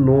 9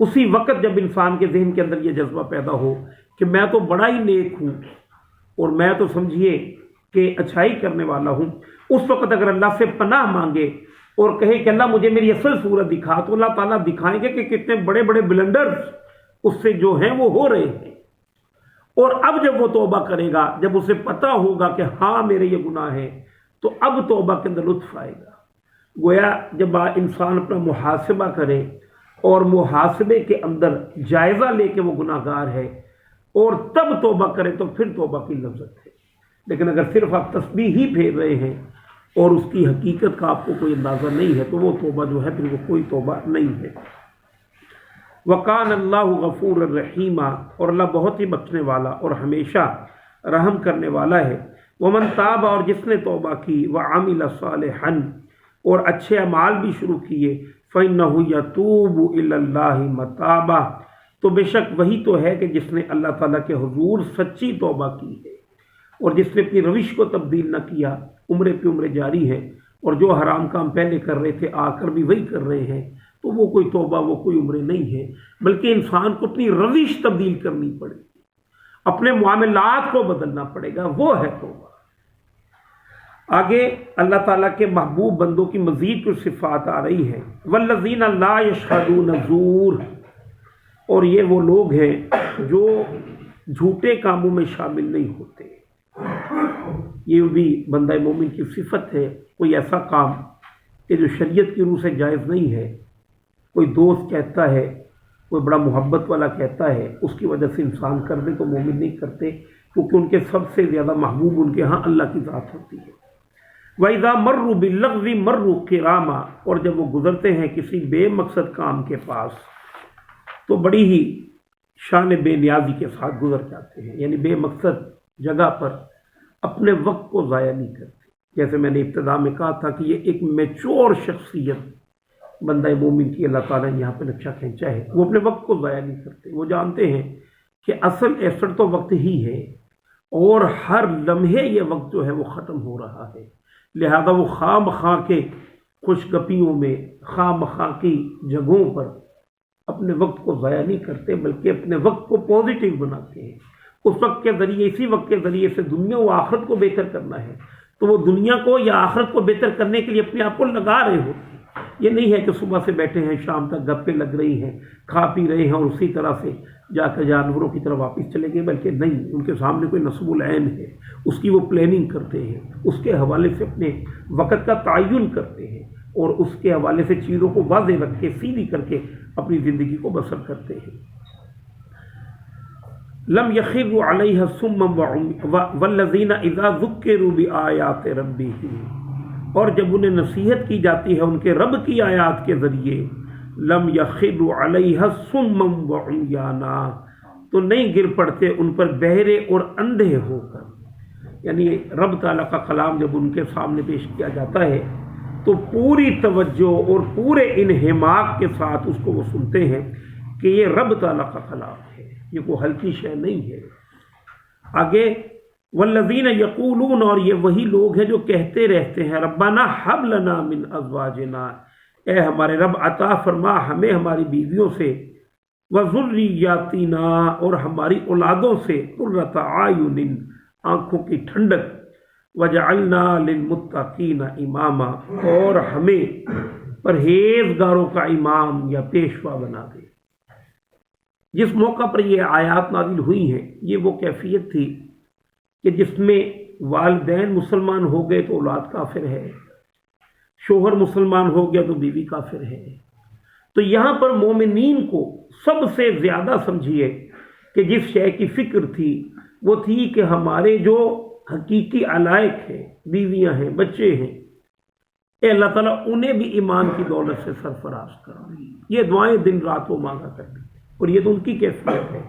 اسی وقت جب انسان کے ذہن کے اندر یہ جذبہ پیدا ہو کہ میں تو بڑا ہی نیک ہوں اور میں تو سمجھیے کہ اچھائی کرنے والا ہوں، اس وقت اگر اللہ سے پناہ مانگے اور کہے کہ اللہ مجھے میری اصل صورت دکھا، تو اللہ تعالیٰ دکھائیں گے کہ کتنے بڑے بڑے بلنڈرز اس سے جو ہیں وہ ہو رہے ہیں۔ اور اب جب وہ توبہ کرے گا، جب اسے پتہ ہوگا کہ ہاں میرے یہ گناہ ہے، تو اب توبہ کے اندر لطف آئے گا۔ گویا جب انسان اپنا محاسبہ کرے اور محاسبے کے اندر جائزہ لے کے وہ گناہ گار ہے اور تب توبہ کرے تو پھر توبہ کی لذت ہے۔ لیکن اگر صرف آپ تسبیح ہی پھیر رہے ہیں اور اس کی حقیقت کا آپ کو کوئی اندازہ نہیں ہے، تو وہ توبہ جو ہے پھر وہ کوئی توبہ نہیں ہے۔ وَقَانَ اللَّهُ غَفُورًا رَحِيمًا، اور اللہ بہت ہی بخشنے والا اور ہمیشہ رحم کرنے والا ہے۔ وَمَن تَابَ، اور جس نے توبہ کی، وَعَمِلَ صَالِحًا، اور اچھے اعمال بھی شروع کیے، فَإِنَّهُ يَتُوبُ إِلَى اللَّهِ مَتَابًا، تو بے شک وہی تو ہے کہ جس نے اللہ تعالیٰ کے حضور سچی توبہ کی ہے اور جس نے اپنی روش کو تبدیل نہ کیا، عمرے پہ عمرے جاری ہے، اور جو حرام کام پہلے کر رہے تھے آ کر بھی وہی کر رہے ہیں، تو وہ کوئی توبہ، وہ کوئی عمرے نہیں ہے، بلکہ انسان کو اپنی روش تبدیل کرنی پڑے گی، اپنے معاملات کو بدلنا پڑے گا، وہ ہے توبہ۔ آگے اللہ تعالیٰ کے محبوب بندوں کی مزید کچھ صفات آ رہی ہیں۔ والذین لا یشہدون الزور، اور یہ وہ لوگ ہیں جو جھوٹے کاموں میں شامل نہیں ہوتے۔ یہ بھی بندہ مومن کی صفت ہے، کوئی ایسا کام کہ جو شریعت کی روح سے جائز نہیں ہے، کوئی دوست کہتا ہے، کوئی بڑا محبت والا کہتا ہے، اس کی وجہ سے انسان کر دے تو مومن نہیں کرتے، کیونکہ ان کے سب سے زیادہ محبوب ان کے ہاں اللہ کی ذات ہوتی ہے۔ وَإِذَا مَرُّوا بِاللَّغْوِ مَرُّوا كِرَامًا، اور جب وہ گزرتے ہیں کسی بے مقصد کام کے پاس تو بڑی ہی شان بے نیازی کے ساتھ گزر جاتے ہیں، یعنی بے مقصد جگہ پر اپنے وقت کو ضائع نہیں کرتے۔ جیسے میں نے ابتدا میں کہا تھا کہ یہ ایک میچور شخصیت بندہ مومن کی اللہ تعالیٰ نے یہاں پہ نقشہ کھینچا ہے۔ وہ اپنے وقت کو ضائع نہیں کرتے، وہ جانتے ہیں کہ اصل ایسٹ تو وقت ہی ہے اور ہر لمحے یہ وقت جو ہے وہ ختم ہو رہا ہے، لہذا وہ خواہ مخواہ کے خوش گپیوں میں، خواہ مخواہ کی جگہوں پر اپنے وقت کو ضائع نہیں کرتے، بلکہ اپنے وقت کو پازیٹیو بناتے ہیں۔ اس وقت کے ذریعے، اسی وقت کے ذریعے سے دنیا و آخرت کو بہتر کرنا ہے، تو وہ دنیا کو یا آخرت کو بہتر کرنے کے لیے اپنے آپ کو لگا رہے ہوتے ہیں۔ یہ نہیں ہے کہ صبح سے بیٹھے ہیں شام تک گپیں لگ رہی ہیں، کھا پی رہے ہیں اور اسی طرح سے جا کر جانوروں کی طرح واپس چلے گئے، بلکہ نہیں، ان کے سامنے کوئی نصب العین ہے، اس کی وہ پلاننگ کرتے ہیں، اس کے حوالے سے اپنے وقت کا تعین کرتے ہیں اور اس کے حوالے سے چیزوں کو واضح رکھ کے سیدھی کر کے اپنی زندگی کو بسر کرتے ہیں۔ لم یخروا علیہا صما والذین اذا ذکروا بآیات ربہم، اور جب انہیں نصیحت کی جاتی ہے ان کے رب کی آیات کے ذریعے، لم یخروا علیہا صما وعمیانا، تو نہیں گر پڑتے ان پر بہرے اور اندھے ہو کر۔ یعنی رب تعالیٰ کا کلام جب ان کے سامنے پیش کیا جاتا ہے تو پوری توجہ اور پورے انہماک کے ساتھ اس کو وہ سنتے ہیں کہ یہ رب تعالیٰ کا کلام ہے، یہ کوئی ہلکی شے نہیں ہے۔ آگے والذین یقولون، اور یہ وہی لوگ ہیں جو کہتے رہتے ہیں، ربنا ھب لنا من ازواجنا، اے ہمارے رب عطا فرما ہمیں ہماری بیویوں سے، وذریاتنا، اور ہماری اولادوں سے، قرۃ اعین، آنکھوں کی ٹھنڈک، وجعلنا للمتقین اماما، اور ہمیں پرہیزگاروں کا امام یا پیشوا بنا دے۔ جس موقع پر یہ آیات نازل ہوئی ہیں یہ وہ کیفیت تھی کہ جس میں والدین مسلمان ہو گئے تو اولاد کافر ہے، شوہر مسلمان ہو گیا تو بیوی کافر ہے۔ تو یہاں پر مومنین کو سب سے زیادہ سمجھیے کہ جس شے کی فکر تھی وہ تھی کہ ہمارے جو حقیقی علائق ہیں، بیویاں ہیں، بچے ہیں، اے اللہ تعالیٰ انہیں بھی ایمان کی دولت سے سرفراز کرو۔ یہ دعائیں دن رات وہ مانگا کرتے اور یہ تو ان کی کیفیت ہے۔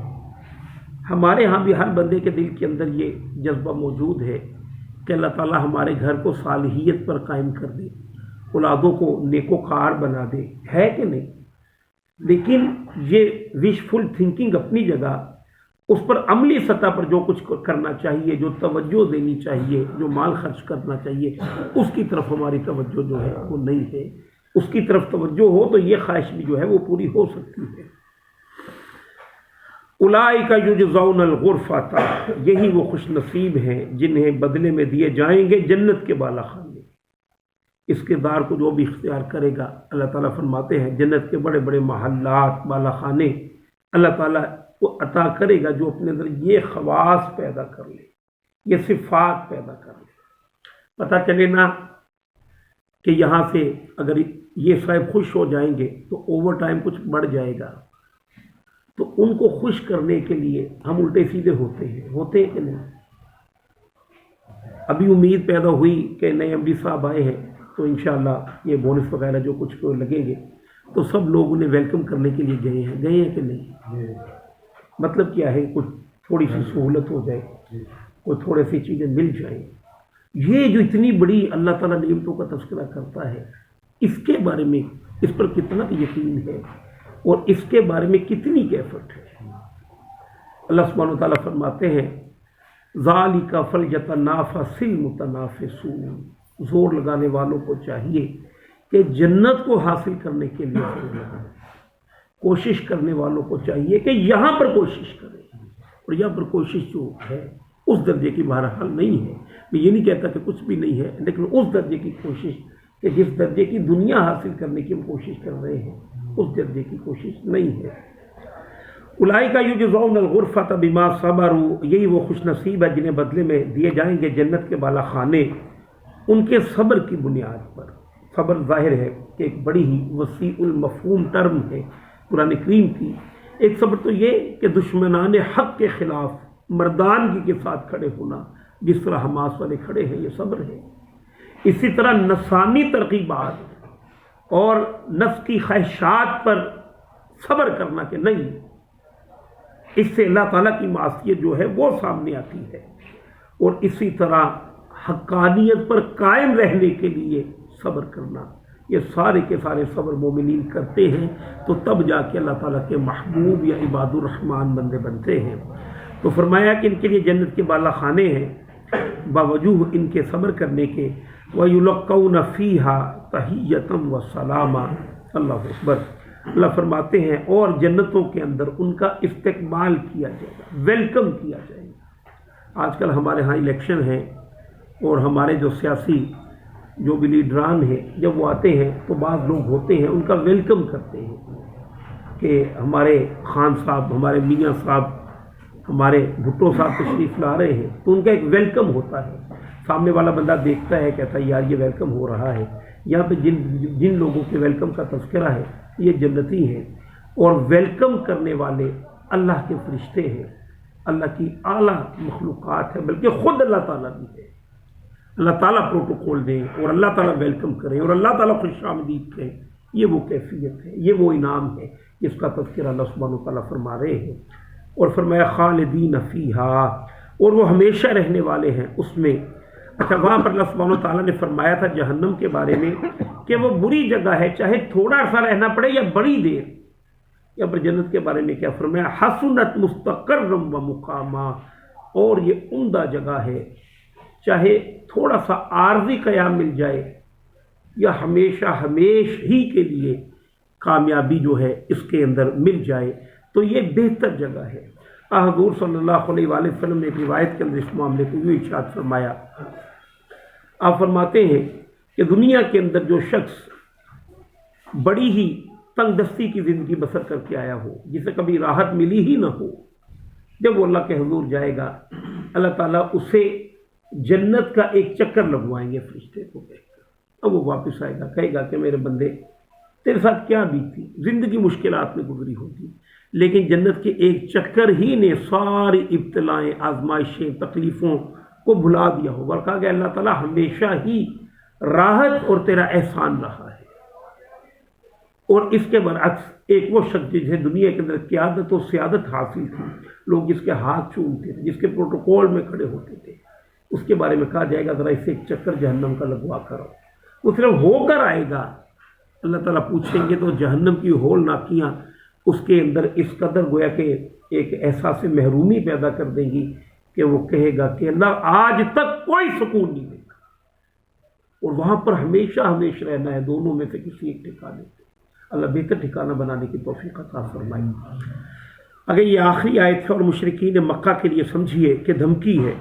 ہمارے ہاں بھی ہر بندے کے دل کے اندر یہ جذبہ موجود ہے کہ اللہ تعالیٰ ہمارے گھر کو صالحیت پر قائم کر دے، اولادوں کو نیکوکار بنا دے، ہے کہ نہیں؟ لیکن یہ وشفل تھنکنگ اپنی جگہ، اس پر عملی سطح پر جو کچھ کرنا چاہیے، جو توجہ دینی چاہیے، جو مال خرچ کرنا چاہیے، اس کی طرف ہماری توجہ جو ہے وہ نہیں ہے۔ اس کی طرف توجہ ہو تو یہ خواہش بھی جو ہے وہ پوری ہو سکتی ہے۔ اولئک یجزون الغرفۃ، یہی وہ خوش نصیب ہیں جنہیں بدلے میں دیے جائیں گے جنت کے بالا خانے۔ اس کردار کو جو بھی اختیار کرے گا، اللہ تعالیٰ فرماتے ہیں جنت کے بڑے بڑے محلات، بالا خانے اللہ تعالیٰ کو عطا کرے گا جو اپنے اندر یہ خواص پیدا کر لے، یہ صفات پیدا کر لے۔ پتہ چلے نا کہ یہاں سے اگر یہ صاحب خوش ہو جائیں گے تو اوور ٹائم کچھ بڑھ جائے گا، تو ان کو خوش کرنے کے لیے ہم الٹے سیدھے ہوتے ہیں کہ نہیں؟ ابھی امید پیدا ہوئی کہ نئے ایم ڈی صاحب آئے ہیں تو انشاءاللہ یہ بونس وغیرہ جو کچھ کو لگیں گے تو سب لوگ انہیں ویلکم کرنے کے لیے گئے ہیں کہ نہیں؟ مطلب کیا ہے؟ کچھ تھوڑی سی سہولت ہو جائے، کوئی تھوڑے سی چیزیں مل جائیں۔ یہ جو اتنی بڑی اللہ تعالیٰ نعمتوں کا تذکرہ کرتا ہے، اس کے بارے میں اس پر کتنا یقین ہے اور اس کے بارے میں کتنی کیفیت ہے۔ اللہ سبحانہ و تعالیٰ فرماتے ہیں ذالک فلیتنافس المتنافسون، زور لگانے والوں کو چاہیے کہ جنت کو حاصل کرنے کے لیے زور لگائیں، کوشش کرنے والوں کو چاہیے کہ یہاں پر کوشش کریں، اور یہاں پر کوشش جو ہے اس درجے کی بہرحال نہیں ہے۔ میں یہ نہیں کہتا کہ کچھ بھی نہیں ہے، لیکن اس درجے کی کوشش کہ جس درجے کی دنیا حاصل کرنے کی ہم کوشش کر رہے ہیں اس درجے کی کوشش نہیں ہے۔ اولئک یجزون الغرفۃ بما صبروا، یہی وہ خوش نصیب ہے جنہیں بدلے میں دیے جائیں گے جنت کے بالا خانے ان کے صبر کی بنیاد پر۔ صبر ظاہر ہے کہ ایک بڑی ہی وسیع المفہوم ٹرم ہے قرآن کریم کی۔ ایک صبر تو یہ کہ دشمنان حق کے خلاف مردانگی کے ساتھ کھڑے ہونا، جس طرح حماس والے کھڑے ہیں، یہ صبر ہے۔ اسی طرح نفسانی ترغیبات اور نفس کی خواہشات پر صبر کرنا کہ نہیں، اس سے اللہ تعالیٰ کی معصیت جو ہے وہ سامنے آتی ہے۔ اور اسی طرح حقانیت پر قائم رہنے کے لیے صبر کرنا، یہ سارے کے سارے صبر مومنین کرتے ہیں تو تب جا کے اللہ تعالیٰ کے محبوب یا عباد الرحمن بندے بنتے ہیں۔ تو فرمایا کہ ان کے لیے جنت کے بالا خانے ہیں باوجود ان کے صبر کرنے کے، وَيُلَقَّوْنَ فِيهَا تَحِيَّةً وَسَلَامًا۔ اللہ اکبر۔ اللہ فرماتے ہیں اور جنتوں کے اندر ان کا استقبال کیا جائے گا، ویلکم کیا جائے گا۔ آج کل ہمارے ہاں الیکشن ہیں اور ہمارے جو سیاسی جو بھی لیڈران ہیں جب وہ آتے ہیں تو بعض لوگ ہوتے ہیں ان کا ویلکم کرتے ہیں کہ ہمارے خان صاحب، ہمارے میاں صاحب، ہمارے بھٹو صاحب تشریف لا رہے ہیں، تو ان کا ایک ویلکم ہوتا ہے۔ سامنے والا بندہ دیکھتا ہے، کہتا ہے یار یہ ویلکم ہو رہا ہے۔ یہاں پہ جن لوگوں کے ویلکم کا تذکرہ ہے یہ جنتی ہیں، اور ویلکم کرنے والے اللہ کے فرشتے ہیں، اللہ کی اعلیٰ مخلوقات ہے، بلکہ خود اللہ تعالیٰ بھی ہے۔ اللہ تعالیٰ پروٹوکول دیں اور اللہ تعالیٰ ویلکم کریں اور اللہ تعالیٰ خوش آمدید کہیں، یہ وہ کیفیت ہے، یہ وہ انعام ہے جس کا تذکرہ اللہ سبحانہ و تعالیٰ فرما رہے ہیں۔ اور فرمایا خالدین فیہا، اور وہ ہمیشہ رہنے والے ہیں اس میں۔ اچھا، وہاں پر اللہ سبحانہ و تعالیٰ نے فرمایا تھا جہنم کے بارے میں کہ وہ بری جگہ ہے، چاہے تھوڑا سا رہنا پڑے یا بڑی دیر۔ یا پر جنت کے بارے میں کیا فرمایا؟ حسنت مستقرا و مقاما، اور یہ عمدہ جگہ ہے، چاہے تھوڑا سا عارضی قیام مل جائے یا ہمیشہ ہی کے لیے کامیابی جو ہے اس کے اندر مل جائے، تو یہ بہتر جگہ ہے۔ حضور صلی اللہ علیہ وآلہ وسلم نے ایک روایت کے اندر اس معاملے کو یوں ارشاد فرمایا، آپ فرماتے ہیں کہ دنیا کے اندر جو شخص بڑی ہی تنگ دستی کی زندگی بسر کر کے آیا ہو، جسے کبھی راحت ملی ہی نہ ہو، جب وہ اللہ کے حضور جائے گا اللہ تعالیٰ اسے جنت کا ایک چکر لگوائیں گے فرشتے کو کہہ کر۔ اب وہ واپس آئے گا، کہے گا کہ میرے بندے تیرے ساتھ کیا بیتی، زندگی مشکلات میں گزری ہوگی، لیکن جنت کے ایک چکر ہی نے ساری ابتلائیں، آزمائشیں، تکلیفوں کو بھلا دیا ہوگا، اور کہا کہ اللہ تعالیٰ ہمیشہ ہی راحت اور تیرا احسان رہا ہے۔ اور اس کے برعکس ایک وہ شخص جسے دنیا کے اندر قیادت و سیادت حاصل تھی، لوگ جس کے ہاتھ چومتے تھے، جس کے پروٹوکول میں کھڑے ہوتے تھے، اس کے بارے میں کہا جائے گا ذرا اسے ایک چکر جہنم کا لگوا کرو، وہ صرف ہو کر آئے گا۔ اللہ تعالیٰ پوچھیں گے تو جہنم کی ہول ناکیاں اس کے اندر اس قدر گویا کہ ایک احساس محرومی پیدا کر دیں گی کہ وہ کہے گا کہ اللہ آج تک کوئی سکون نہیں دیکھا، اور وہاں پر ہمیشہ رہنا ہے، دونوں میں سے کسی ایک ٹھکانے پہ۔ اللہ بہتر ٹھکانہ بنانے کی توفیق عطا فرمائے۔ اگر یہ آخری آیت ہے اور مشرکین مکہ کے لیے سمجھیے کہ دھمکی ہے،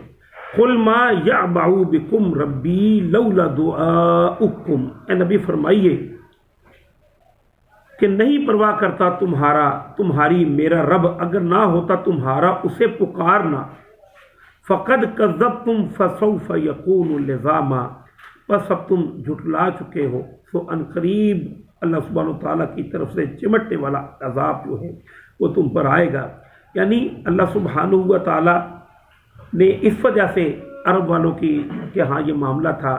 قل ما یعبع بکم ربی لولا دعاؤکم، اے نبی فرمائیے کہ نہیں پرواہ کرتا تمہاری میرا رب اگر نہ ہوتا تمہارا اسے پکارنا، فقد کذبتم فسوف یکون لزاما، بس اب تم جھٹلا چکے ہو تو ان قریب اللہ سبحانہ وتعالیٰ کی طرف سے چمٹنے والا عذاب جو ہے وہ تم پر آئے گا۔ یعنی اللہ سبحانہ وتعالیٰ نے اس وجہ سے عرب والوں کی کہ ہاں یہ معاملہ تھا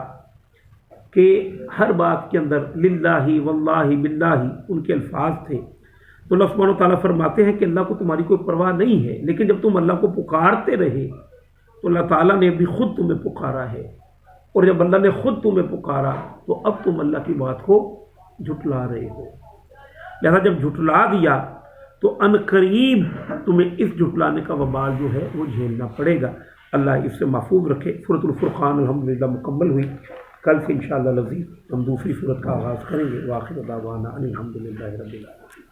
کہ ہر بات کے اندر للہ واللہ باللہ ان کے الفاظ تھے، تو اللہ سبحانہ وتعالیٰ فرماتے ہیں کہ اللہ کو تمہاری کوئی پرواہ نہیں ہے، لیکن جب تم اللہ کو پکارتے رہے تو اللہ تعالیٰ نے بھی خود تمہیں پکارا ہے، اور جب اللہ نے خود تمہیں پکارا تو اب تم اللہ کی بات کو جھٹلا رہے ہو، لہذا جب جھٹلا دیا تو ان قریب تمہیں اس جھٹلانے کا وبال جو ہے وہ جھیلنا پڑے گا۔ اللہ اس سے محفوظ رکھے۔ سورۃ الفرقان الحمدللہ مکمل ہوئی، کل سے انشاءاللہ لذیذ ہم دوسری سورت کا آغاز کریں گے۔ وآخر دعوانا ان الحمدللہ رب العالمین۔